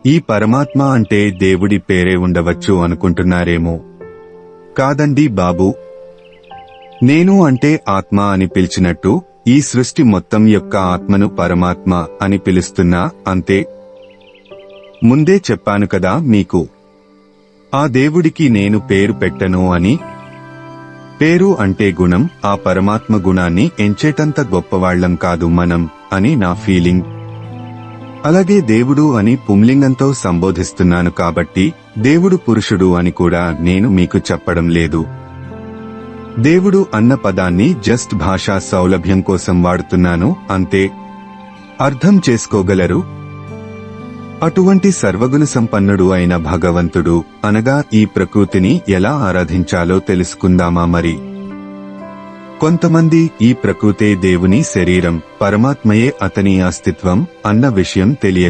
ఈ పరమాత్మ అంటే దేవుడి పేరే ఉండవచ్చు అనుకుంటున్నారేమో. కాదండి బాబు. నేను అంటే ఆత్మ అని పిలిచినట్టు ఈ సృష్టి మొత్తం యొక్క ఆత్మను పరమాత్మ అని పిలుస్తున్నా అంతే. ముందే చెప్పాను కదా మీకు, ఆ దేవుడికి నేను పేరు పెట్టను అని. పేరు అంటే గుణం, ఆ పరమాత్మ గుణాన్ని ఎంచేటంత గొప్పవాళ్లం కాదు మనం అని నా ఫీలింగ్. అలాగే దేవుడు అని పుంలింగంతో సంబోధిస్తున్నాను కాబట్టి దేవుడు పురుషుడు అని కూడా నేను మీకు చెప్పడం లేదు. దేవుడు అన్న పదాన్ని జస్ట్ భాషా సౌలభ్యం కోసం వాడుతున్నాను అంతే. అర్థం చేసుకోగలరు? అటువంటి సర్వగుణ సంపన్నుడు అయిన భగవంతుడు అనగా ఈ ప్రకృతిని ఎలా ఆరాధించాలో తెలుసుకుందామా మరి. కొంతమంది ఈ ప్రకృతే దేవుని శరీరం, పరమాత్మయే అతని అస్తిత్వం అన్న విషయం తెలియదు.